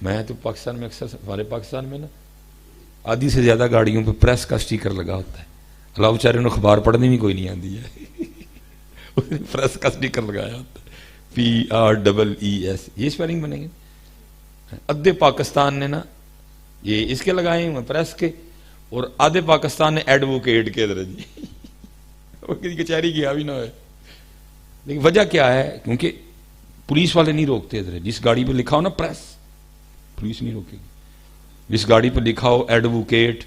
میں تو پاکستان میں اکثر ہمارے پاکستان میں نا آدھی سے زیادہ گاڑیوں پہ پریس کا سٹیکر لگا ہوتا ہے. اللہ بیچارے انہوں اخبار پڑھنے بھی کوئی نہیں آتی ہے پریس کا سٹیکر لگایا ہوتا ہے PREES. یہ اسپیلنگ بنے گی. ادھے پاکستان نے نا یہ اس کے لگائے ہیں پریس کے, اور آدھے پاکستان نے ایڈوکیٹ کے ادھر جی وہ کسی کچہری گیا بھی نہ ہوئے. لیکن وجہ کیا ہے؟ کیونکہ پولیس والے نہیں روکتے ادھر. جس گاڑی پہ لکھا ہو نا پریس, پولیس نہیں روکے گی. جس گاڑی پہ لکھا ہو ایڈوکیٹ,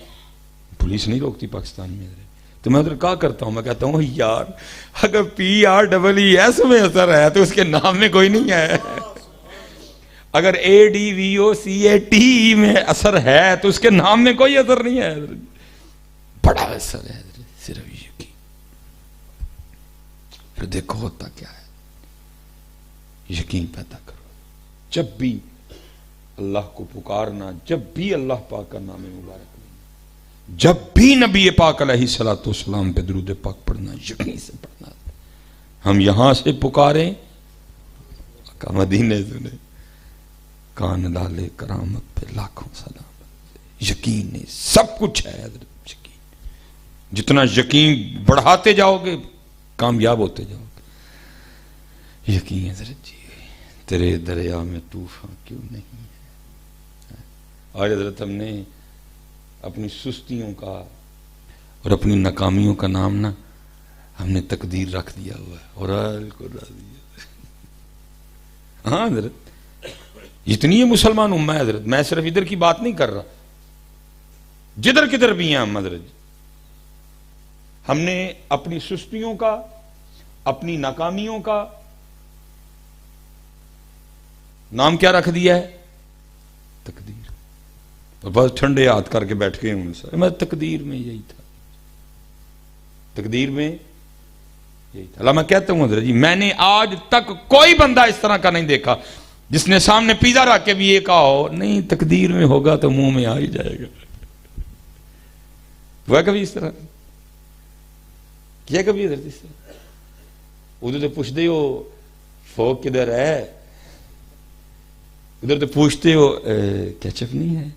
پولیس نہیں روکتی پاکستان میں ادھر. تو میں ادھر کیا کرتا ہوں, میں کہتا ہوں یار اگر PREES میں اثر ہے تو اس کے نام میں کوئی نہیں ہے. اگر ADVOCATE میں اثر ہے تو اس کے نام میں کوئی اثر نہیں ہے. بڑا اثر ہے صرف یقین. پھر دیکھو ہوتا کیا ہے, یقین پیدا کرو. جب بھی اللہ کو پکارنا, جب بھی اللہ پاک کا نام مبارک لینا, جب بھی نبی پاک علیہ الصلوۃ والسلام پہ درود پاک پڑھنا, یقین سے پڑھنا. ہم یہاں سے پکاریں آقا مدینے سے, کان ڈالے کرامت پہ لاکھوں سلام. یقین نہیں, سب کچھ ہے حضرت. یقین جتنا یقین بڑھاتے جاؤ گے کامیاب ہوتے جاؤ گے. یقین حضرت جی تیرے دریا میں طوفان کیوں نہیں ہے. آج حضرت ہم نے اپنی سستیوں کا اور اپنی ناکامیوں کا نام نا ہم نے تقدیر رکھ دیا ہوا ہے, اور ہاں حضرت اتنی ہے مسلمان امہ ہے حضرت. میں صرف ادھر کی بات نہیں کر رہا, جدھر کدھر بھی ہیں ہم حضرت. ہم نے اپنی سستیوں کا, اپنی ناکامیوں کا نام کیا رکھ دیا ہے؟ تقدیر. اور بس ٹھنڈے ہاتھ کر کے بیٹھ گئے ہوں سر, میں تقدیر میں یہی تھا, تقدیر میں یہی تھا. اللہ میں کہتا ہوں حضرت جی میں نے آج تک کوئی بندہ اس طرح کا نہیں دیکھا جس نے سامنے پیزا رکھ کے بھی یہ کہا ہو نہیں تقدیر میں ہوگا تو منہ میں آ ہی جائے گا. ہوا کبھی اس طرح کیا؟ کبھی حضرت اس طرح ادھر تو پوچھتے ہو فوق کدھر ہے, ادھر تو پوچھتے ہو کیچپ نہیں ہے,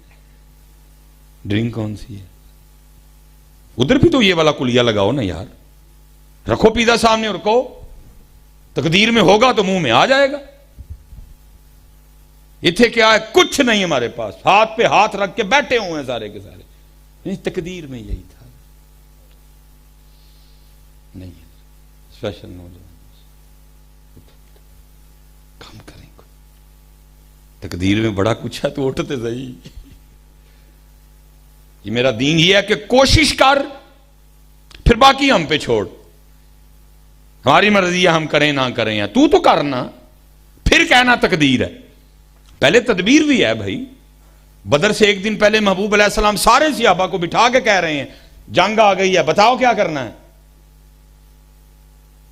ڈرنک کون سی ہے. ادھر بھی تو یہ والا کلیا لگاؤ نا یار, رکھو پیزا سامنے اور کہو تقدیر میں ہوگا تو منہ میں آ جائے گا. اتھے کیا ہے؟ کچھ نہیں ہمارے پاس, ہاتھ پہ ہاتھ رکھ کے بیٹھے ہوئے ہیں سارے کے سارے. نہیں تقدیر میں یہی تھا. نہیں اسپیشل نوجوان کام کریں, تقدیر میں بڑا کچھ ہے تو اٹھتے صحیح. یہ میرا دین یہ ہے کہ کوشش کر, پھر باقی ہم پہ چھوڑ. ہماری مرضی ہے ہم کریں نہ کریں, تو کرنا, پھر کہنا تقدیر ہے. پہلے تدبیر بھی ہے بھائی. بدر سے ایک دن پہلے محبوب علیہ السلام سارے صحابہ کو بٹھا کے کہہ رہے ہیں جنگ آ گئی ہے, بتاؤ کیا کرنا ہے.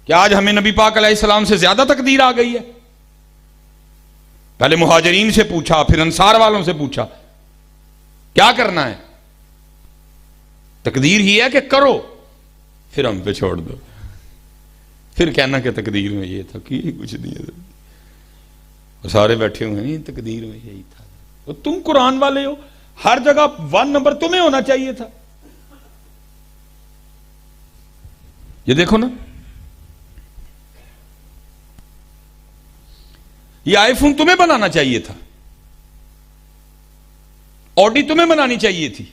کیا آج ہمیں نبی پاک علیہ السلام سے زیادہ تقدیر آ گئی ہے؟ پہلے مہاجرین سے پوچھا, پھر انصار والوں سے پوچھا کیا کرنا ہے. تقدیر ہی ہے کہ کرو, پھر ہم پہ چھوڑ دو. پھر کہنا کہ تقدیر میں یہ تھا کہ کچھ نہیں ہے. اور سارے بیٹھے ہوئے ہیں تقدیر میں یہی تھا. تو تم قرآن والے ہو, ہر جگہ 1 نمبر تمہیں ہونا چاہیے تھا. یہ دیکھو نا, یہ آئی فون تمہیں بنانا چاہیے تھا, آڈی تمہیں بنانی چاہیے تھی,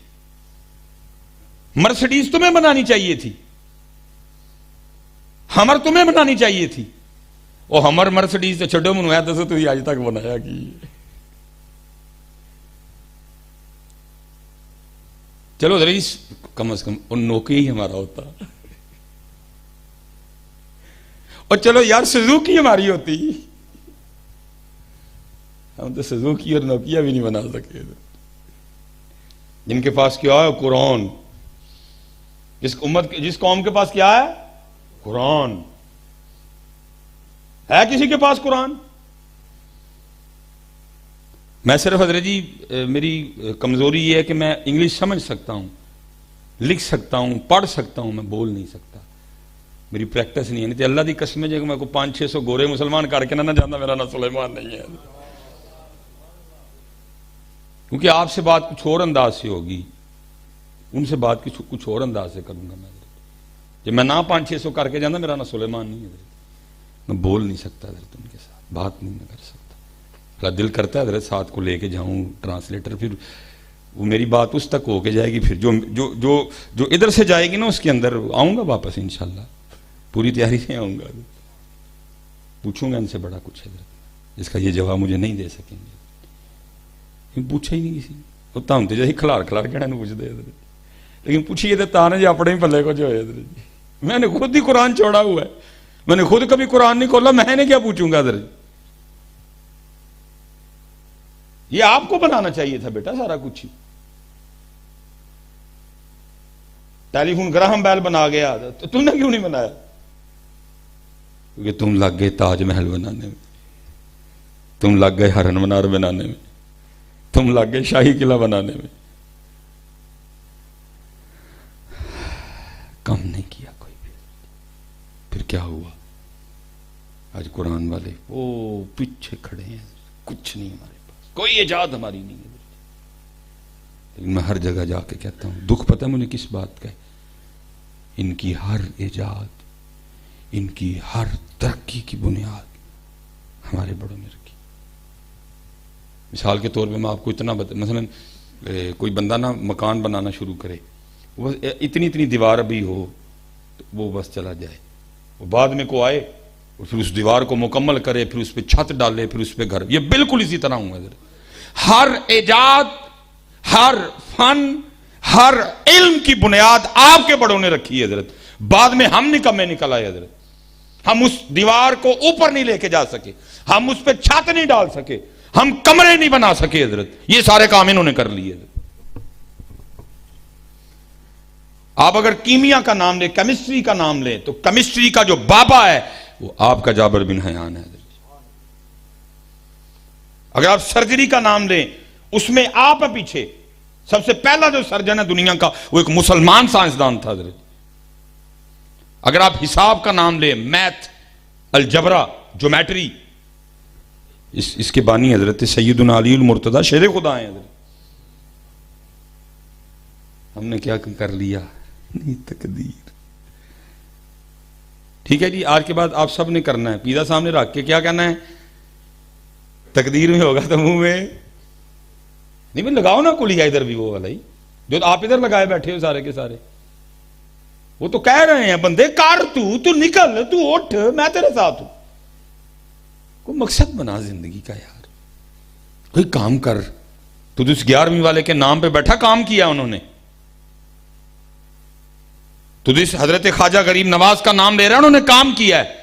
مرسڈیز تمہیں بنانی چاہیے تھی, ہمر تمہیں بنانی چاہیے تھی. وہ ہمر مرسڈیز سے چھوٹے منوایا دسو تو آج تک بنایا کی. چلو رئیس کم از کم ان نوکی ہی ہمارا ہوتا, اور چلو یار سزوکی ہماری ہوتی. ہم تو سزوکی اور نوکیا بھی نہیں بنا سکے. جن کے پاس کیا ہے قرآن, جس قوم کے پاس کیا ہے قرآن. ہے کسی کے پاس قرآن؟ میں صرف حضرت جی میری کمزوری یہ ہے کہ میں انگلش سمجھ سکتا ہوں, لکھ سکتا ہوں, پڑھ سکتا ہوں, میں بول نہیں سکتا. میری پریکٹس نہیں ہے. نہیں تو اللہ دی قسم ہے میں کو 500-600 گورے مسلمان کر کے نہ جانا میرا نہ سلیمان نہیں ہے. کیونکہ آپ سے بات کچھ اور انداز سے ہوگی، ان سے بات کچھ اور انداز سے کروں گا میں حضرت. جب میں نہ 500-600 کر کے جانا، میرا نہ سلیمان نہیں ہے حضرت، میں بول نہیں سکتا حضرت ان کے ساتھ، بات نہیں میں کر سکتا. اللہ دل کرتا ہے حضرت ساتھ کو لے کے جاؤں ٹرانسلیٹر، پھر وہ میری بات اس تک ہو کے جائے گی، پھر جو ادھر سے جائے گی نا اس کے اندر آؤں گا واپس انشاءاللہ، پوری تیاری سے آؤں گا. پوچھوں گا ان سے بڑا کچھ حضرت جس کا یہ جواب مجھے نہیں دے سکیں گے، پوچھا ہی نہیں کسی نے. اتنا ہوں جی کھلار کہنا پوچھتے حضرت، لیکن پوچھیے تو تانے جی اپنے ہی پلے کچھ ہوئے حضرت جی. میں نے خود ہی قرآن چھوڑا ہوا ہے، میں نے خود کبھی قرآن نہیں کھولا، میں نے کیا پوچھوں گا حضرت. یہ آپ کو بنانا چاہیے تھا بیٹا سارا کچھ ہی. ٹیلی فون گراہم بیل بنا گیا تو تم نے کیوں نہیں بنایا؟ کیونکہ تم لگ گئے تاج محل بنانے میں، تم لگ گئے ہرن منار بنانے میں، تم لگ گئے شاہی قلعہ بنانے میں. کم نہیں کیا کوئی بھی. پھر کیا ہوا؟ آج قرآن والے وہ پیچھے کھڑے ہیں، کچھ نہیں ہمارے پاس، کوئی ایجاد ہماری نہیں ہے. لیکن میں ہر جگہ جا کے کہتا ہوں، دکھ پتہ مجھے کس بات کا ہے، ان کی ہر ایجاد، ان کی ہر ترقی کی بنیاد ہمارے بڑوں نے رکھی. مثال کے طور پہ میں آپ کو اتنا مثلا کوئی بندہ نا مکان بنانا شروع کرے، وہ اتنی دیوار ابھی ہو تو وہ بس چلا جائے، وہ بعد میں کو آئے اور پھر اس دیوار کو مکمل کرے، پھر اس پہ چھت ڈالے، پھر اس پہ گھر. یہ بالکل اسی طرح ہوں حضرت. ہر ایجاد، ہر فن، ہر علم کی بنیاد آپ کے بڑوں نے رکھی ہے حضرت. بعد میں ہم نکمے نکل آئے حضرت. ہم اس دیوار کو اوپر نہیں لے کے جا سکے، ہم اس پہ چھت نہیں ڈال سکے، ہم کمرے نہیں بنا سکے حضرت. یہ سارے کام انہوں نے کر لیے حضرت. آپ اگر کیمیا کا نام لیں، کیمسٹری کا نام لیں، تو کیمسٹری کا جو بابا ہے وہ آپ کا جابر بن حیان ہے حضرت. اگر آپ سرجری کا نام لیں، اس میں آپ پیچھے سب سے پہلا جو سرجن ہے دنیا کا وہ ایک مسلمان سائنسدان تھا حضرت. اگر آپ حساب کا نام لیں، میتھ، الجبرا، جیومیٹری، اس کے بانی حضرت سیدنا علی المرتضی شیر خدا ہیں حضرت. ہم نے کیا کر لیا؟ نہیں، تقدیر. ٹھیک ہے جی، آج کے بعد آپ سب نے کرنا ہے، پیزا سامنے رکھ کے کیا کہنا ہے؟ تقدیر میں ہوگا تو منہ میں نہیں. میں لگاؤ نا کلیا ادھر بھی، وہ والا ہی جو آپ ادھر لگائے بیٹھے ہو سارے کے سارے. وہ تو کہہ رہے ہیں بندے کر، تو نکل، تو اٹھ، میں تیرے ساتھ ہوں. کوئی مقصد بنا زندگی کا یار، کوئی کام کر. تو جس 11ویں والے کے نام پہ بیٹھا کام کیا انہوں نے. تو جس حضرت خواجہ غریب نواز کا نام لے رہا ہے انہوں نے کام کیا ہے.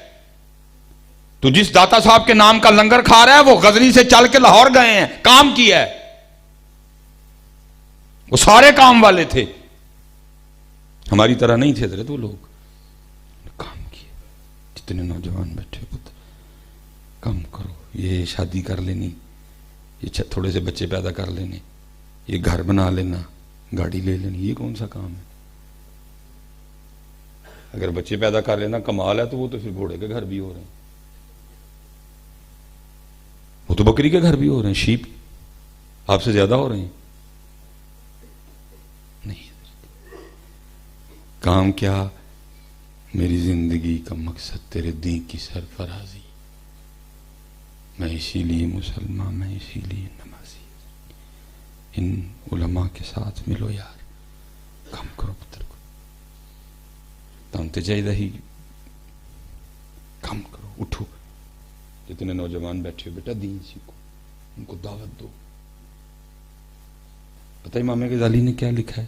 تو جس داتا صاحب کے نام کا لنگر کھا رہا ہے وہ غزنی سے چل کے لاہور گئے ہیں، کام کیا ہے. وہ سارے کام والے تھے، ہماری طرح نہیں تھے حضرت. وہ لوگ کام کیے. جتنے نوجوان بیٹھے پتر کام کرو. یہ شادی کر لینی، یہ تھوڑے سے بچے پیدا کر لینے، یہ گھر بنا لینا، گاڑی لے لینی، یہ کون سا کام ہے؟ اگر بچے پیدا کر لینا کمال ہے تو وہ تو پھر گھوڑے کے گھر بھی ہو رہے ہیں، وہ تو بکری کے گھر بھی ہو رہے ہیں، شیپ آپ سے زیادہ ہو رہے ہیں. نہیں، کام کیا؟ میری زندگی کا مقصد تیرے دین کی سرفرازی. میں اسی لیے مسلمان، میں اسی لیے نمازی. ان علماء کے ساتھ ملو یار، کام کرو پتر کو. تم تے چاہیے ہی کام کرو، اٹھو. جتنے نوجوان بیٹھے ہو بیٹا دین سیکھو، ان کو دعوت دو. پتہ امام غزالی نے کیا لکھا ہے؟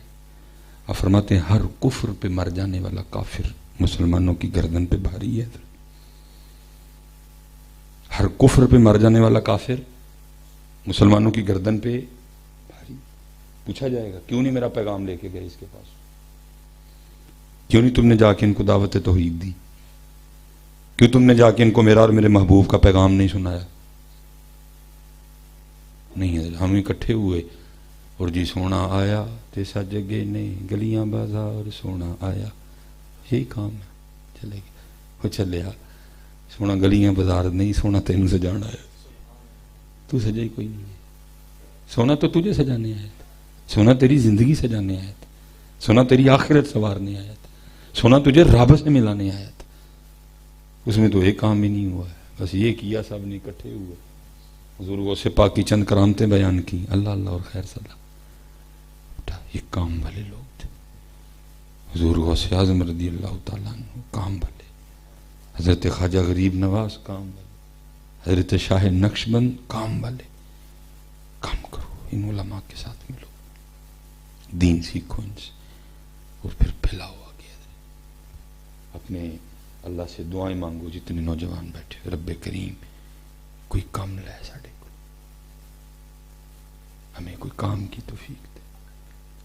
آپ فرماتے ہیں ہر کفر پہ مر جانے والا کافر مسلمانوں کی گردن پہ بھاری ہے. ہر کفر پہ مر جانے والا کافر مسلمانوں کی گردن پہ بھاری. پوچھا جائے گا کیوں نہیں میرا پیغام لے کے گئے اس کے پاس؟ کیوں نہیں تم نے جا کے ان کو دعوت توحید دی؟ کیوں تم نے جا کے ان کو میرا اور میرے محبوب کا پیغام نہیں سنایا؟ نہیں، ہم اکٹھے ہوئے اور جی سونا آیا تے سج گئے نے گلیاں بازار، سونا آیا. یہی کام ہے. چلے گئے، وہ چلیا. سونا گلیاں بازار نہیں، سونا تینوں سجانا ہے. تو سجا ہی کوئی نہیں ہے. سونا تو تجھے سجانے آیا تھا، سونا تیری زندگی سجانے آیا تھا، سونا تیری آخرت سنوارنے آیا تھا، سونا تجھے رب سے ملانے آیا تھا. اس میں تو ایک کام بھی نہیں ہوا ہے، بس یہ کیا سب نے اکٹھے ہوئے، حضور غوث پاک کی چند کرامتیں بیان کی، اللہ اللہ اور خیر صلی. یہ کام والے لوگ تھے. حضور غوث اعظم رضی اللہ تعالیٰ عنہ کام والے، حضرت خواجہ غریب نواز کام والے، حضرت شاہ نقشبند کام والے. کام کرو، ان علماء کے ساتھ ملو، دین سیکھو ان سے، اور پھر پھیلاؤ آگے. اپنے اللہ سے دعائیں مانگو جتنے نوجوان بیٹھے، رب کریم کوئی کام لے ساڑھے کو، ہمیں کوئی کام کی توفیق دے.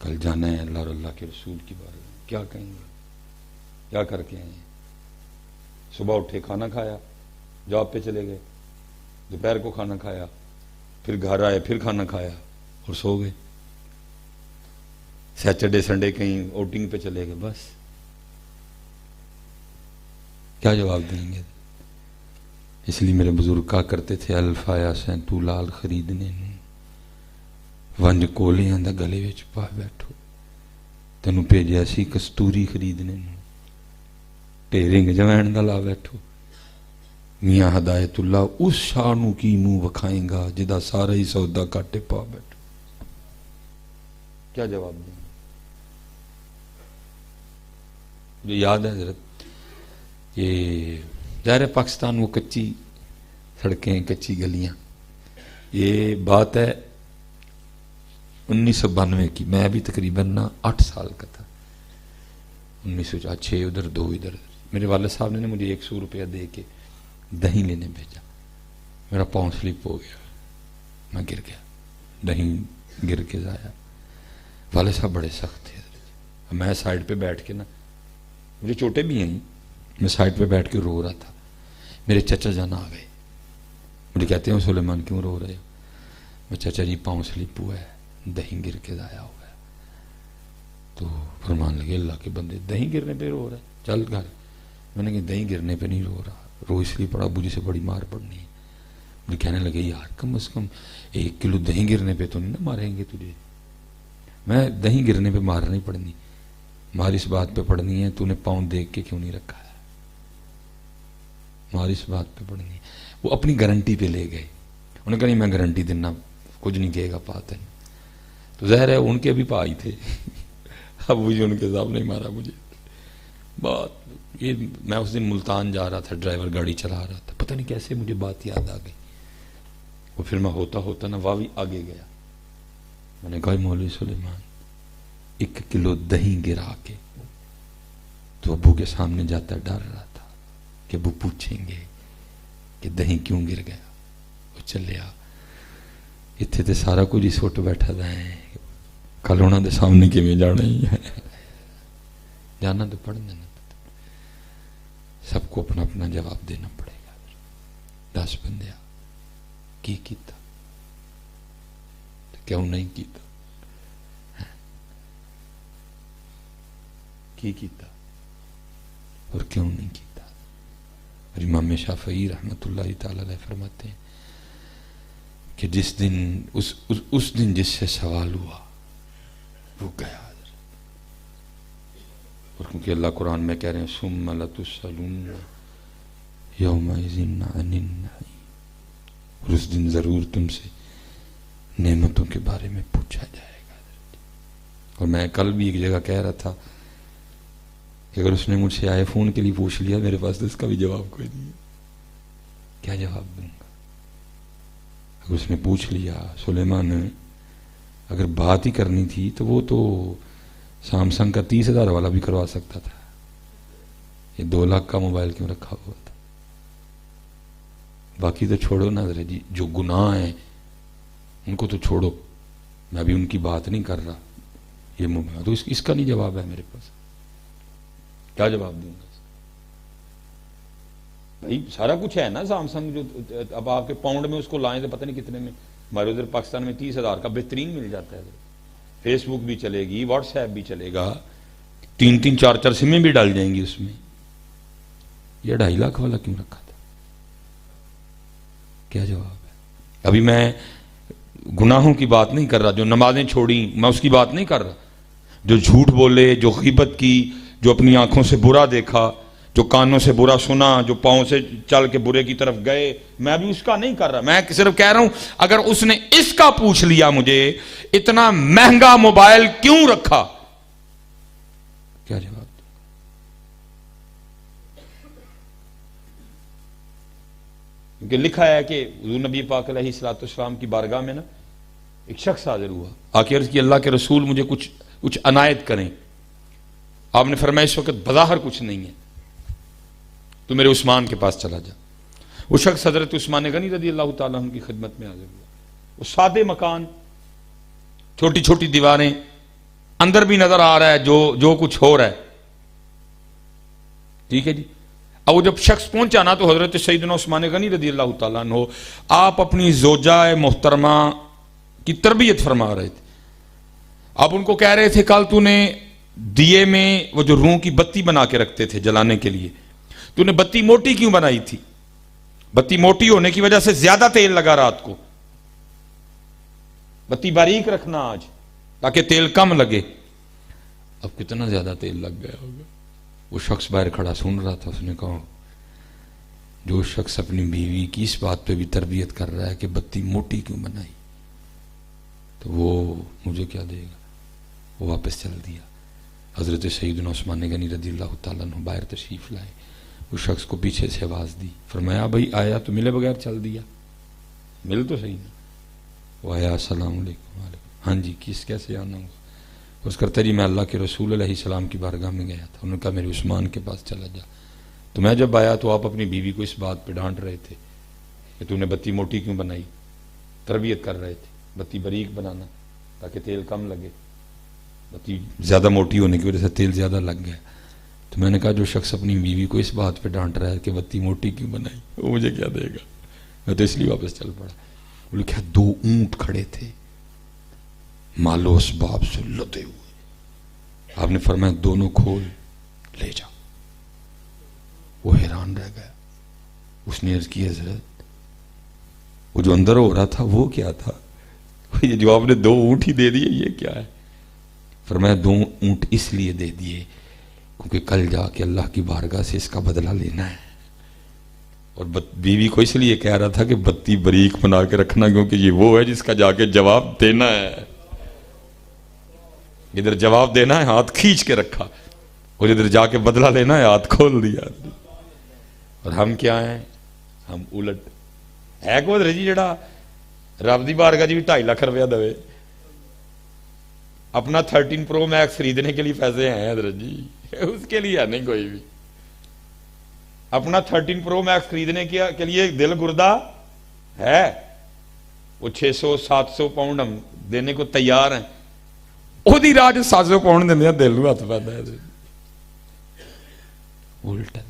کل جانا ہے اللہ اور اللہ کے رسول کی بارے میں، کیا کہیں گے، کیا کر کے آئے ہیں؟ صبح اٹھے کھانا کھایا، جاب پہ چلے گئے، دوپہر کو کھانا کھایا، پھر گھر آئے پھر کھانا کھایا اور سو گئے. سیٹرڈے سنڈے کہیں آؤٹنگ پہ چلے گئے، بس کیا جواب دیں گے؟ اس لیے میرے بزرگ کہا کرتے تھے، الفایا سین تو لال خریدنے نوں ونج کولیاں دا گلے وچ پا بیٹھو، تینوں بھیجیا سی کستوری خریدنے نوں ٹیرنگ جوین دا لا بیٹھو. میاں ہدایت اللہ اس شاہ نو کی منہ وکھائیں گا جدا سارا ہی سودا کاٹے پا بیٹھو. کیا جواب دیں گے؟ مجھے یاد ہے حضرت، یہ ظاہر ہے پاکستان وہ کچی سڑکیں کچی گلیاں، یہ بات ہے 1992 کی. میں ابھی تقریباً 8 سال کا تھا، 1906 ادھر 2 ادھر. میرے والد صاحب نے مجھے 100 روپیہ دے کے دہی لینے بھیجا. میرا پاؤں سلپ ہو گیا، میں گر گیا، دہی گر کے ضائع. والد صاحب بڑے سخت تھے. میں سائڈ پہ بیٹھ کے نا، مجھے چوٹیں بھی ہیں، میں سائڈ پہ بیٹھ کے رو رہا تھا. میرے چچا جان آ گئے، مجھے کہتے ہیں سلیمان کیوں رو رہے ہو؟ میں چچا جی پاؤں سلپ ہوا ہے، دہی گر کے ضائع ہو گیا. تو فرمان لگے اللہ کے بندے دہی گرنے پہ رو رہا ہے، چل گھر. میں نے کہا دہی گرنے پہ نہیں رو رہا، رو اس لیے پڑا ابو جی سے بڑی مار پڑنی ہے. مجھے کہنے لگے یار کم از کم 1 کلو دہی گرنے پہ تو نہیں نا ماریں گے تجھے؟ میں دہی گرنے پہ مار نہیں پڑنی، مار اس بات پہ پڑنی ہے تو نے پاؤں دیکھ کے کیوں نہیں رکھا ہے، مار اس بات پہ پڑنی ہے. وہ اپنی گارنٹی پہ لے گئے، انہوں نے کہا نہیں میں گارنٹی دینا کچھ نہیں کہے گا پاتا نہیں. تو ظاہر ہے ان کے بھی پائی تھے، اب مجھے ان کے سامنے نہیں مارا. مجھے بات یہ، میں اس دن ملتان جا رہا تھا، ڈرائیور گاڑی چلا رہا تھا، پتہ نہیں کیسے مجھے بات یاد آ گئی. وہ پھر میں ہوتا ہوتا نا واوی آگے گیا. میں نے کہا مولوی سلیمان 1 کلو دہی گرا کے تو ابو کے سامنے جاتا ڈر رہا تھا کہ ابو پوچھیں گے کہ دہی کیوں گر گیا. وہ چلیا اتنے تو سارا کچھ ہی سٹ بیٹھا تھا، کل انہوں نے سامنے کیویں جانا ہی ہے، جانا تو پڑھنا نا. سب کو اپنا اپنا جواب دینا پڑے گا. 10 بندے کی کیتا کیوں نہیں کیتا، کی کیتا اور کیوں نہیں کیتا. اور امام شافعی رحمۃ اللہ تعالی علیہ فرماتے ہیں کہ جس دن اس دن جس سے سوال ہوا وہ گیا. اور کیونکہ اللہ قرآن میں کہہ رہے ہیں ثم لتسألن یومئذ عن النعیم، اور اس دن ضرور تم سے نعمتوں کے بارے میں پوچھا جائے گا. اور میں کل بھی ایک جگہ کہہ رہا تھا کہ اگر اس نے مجھ سے آئی فون کے لیے پوچھ لیا، میرے پاس تو اس کا بھی جواب کوئی نہیں ہے، کیا جواب دوں گا؟ اگر اس نے پوچھ لیا سلیمان اگر بات ہی کرنی تھی تو وہ تو سامسنگ کا 30,000 والا بھی کروا سکتا تھا، یہ 2 لاکھ کا موبائل کیوں رکھا ہوا تھا؟ باقی تو چھوڑو نا ذرا جی، جو گناہ ہیں ان کو تو چھوڑو، میں ابھی ان کی بات نہیں کر رہا. یہ تو اس کا نہیں جواب ہے میرے پاس، کیا جواب دوں گا؟ بھائی سارا کچھ ہے نا سامسنگ، جو اب آپ کے پاؤنڈ میں اس کو لائیں تو پتہ نہیں کتنے میں، ہمارے ادھر پاکستان میں 30,000 کا بہترین مل جاتا ہے. فیس بک بھی چلے گی، واٹس ایپ بھی چلے گا، 3 4 سمیں بھی ڈال جائیں گی اس میں. یہ 2.5 لاکھ والا کیوں رکھا تھا؟ کیا جواب ہے؟ ابھی میں گناہوں کی بات نہیں کر رہا، جو نمازیں چھوڑی میں اس کی بات نہیں کر رہا، جو جھوٹ بولے، جو غیبت کی، جو اپنی آنکھوں سے برا دیکھا، جو کانوں سے برا سنا، جو پاؤں سے چل کے برے کی طرف گئے، میں بھی اس کا نہیں کر رہا، میں صرف کہہ رہا ہوں اگر اس نے اس کا پوچھ لیا مجھے اتنا مہنگا موبائل کیوں رکھا، کیا جواب؟ کیونکہ لکھا ہے کہ حضور نبی پاک علیہ الصلوۃ والسلام کی بارگاہ میں نا ایک شخص حاضر ہوا، آ کے عرض کی اللہ کے رسول مجھے کچھ عنایت کریں۔ آپ نے فرمایا اس وقت بظاہر کچھ نہیں ہے، تو میرے عثمان کے پاس چلا جا۔ وہ شخص حضرت عثمان غنی رضی اللہ تعالیٰ عنہ کی خدمت میں حاضر ہوا۔ وہ سادے مکان، چھوٹی چھوٹی دیواریں، اندر بھی نظر آ رہا ہے جو کچھ ہو رہا ہے، ٹھیک ہے جی۔ اب وہ جب شخص پہنچا نا تو حضرت سیدنا عثمان غنی رضی اللہ تعالیٰ عنہ آپ اپنی زوجہ محترمہ کی تربیت فرما رہے تھے۔ آپ ان کو کہہ رہے تھے کل تو نے دیے میں وہ جو روں کی بتی بنا کے رکھتے تھے جلانے کے لیے، تو نے بتی موٹی کیوں بنائی تھی؟ بتی موٹی ہونے کی وجہ سے زیادہ تیل لگا رات کو، بتی باریک رکھنا آج تاکہ تیل کم لگے۔ اب کتنا زیادہ تیل لگ گیا ہوگا۔ وہ شخص باہر کھڑا سن رہا تھا، اس نے کہا جو شخص اپنی بیوی کی اس بات پہ بھی تربیت کر رہا ہے کہ بتی موٹی کیوں بنائی، تو وہ مجھے کیا دے گا؟ وہ واپس چل دیا۔ حضرت سیدنا عثمان غنی رضی اللہ تعالیٰ عنہ باہر تشریف لائے، اس شخص کو پیچھے سے آواز دی، فرمایا بھائی آیا تو ملے بغیر چل دیا، مل تو صحیح نا۔ وہ آیا، السلام علیکم۔ وعلیکم، ہاں جی کیسے آنا ہوا؟ اس کرتا جی میں اللہ کے رسول علیہ السلام کی بارگاہ میں گیا تھا، انہوں نے کہا میرے عثمان کے پاس چلا جا۔ تو میں جب آیا تو آپ اپنی بیوی کو اس بات پہ ڈانٹ رہے تھے کہ تو نے بتی موٹی کیوں بنائی، تربیت کر رہے تھے بتی باریک بنانا تاکہ تیل کم لگے، بتی زیادہ موٹی ہونے کی وجہ سے تیل زیادہ لگ گیا۔ تو میں نے کہا جو شخص اپنی بیوی کو اس بات پہ ڈانٹ رہا ہے کہ بتی موٹی کیوں بنائی، وہ مجھے کیا دے گا؟ میں تو اس لیے واپس چل پڑا۔ وہ لکھا 2 اونٹ کھڑے تھے مال و اسباب سے لدے ہوئے، آپ نے فرمایا دونوں کھول لے جا۔ وہ حیران رہ گیا، اس نے عرض کی حضرت وہ جو اندر ہو رہا تھا وہ کیا تھا؟ یہ جو آپ نے 2 اونٹ ہی دے دیے یہ کیا ہے؟ فرمایا 2 اونٹ اس لیے دے دیے کیونکہ کل جا کے اللہ کی بارگاہ سے اس کا بدلہ لینا ہے، اور بیوی کو اس لیے کہہ رہا تھا کہ بتی باریک بنا کے رکھنا کیونکہ یہ وہ ہے جس کا جا کے جواب دینا ہے۔ ادھر جواب دینا ہے ہاتھ کھینچ کے رکھا، اور ادھر جا کے بدلہ لینا ہے ہاتھ کھول دیا۔ اور ہم کیا ہیں؟ ہم الٹ ہے کو جی جڑا رب دی بارگاہ جی 2.5 لاکھ روپیہ دے اپنا 13 پرو میکس خریدنے کے لیے پیسے ہیں حضرت جی، اس کے لیے ہے نہیں کوئی بھی، اپنا 13 پرو میکس خریدنے کے لیے دل گردہ ہے، وہ 600-700 پاؤنڈ ہم دینے کو تیار ہیں، وہ دی راج 700 پاؤنڈ دینے دل نو ہاتھ پیدا ہے۔ الٹا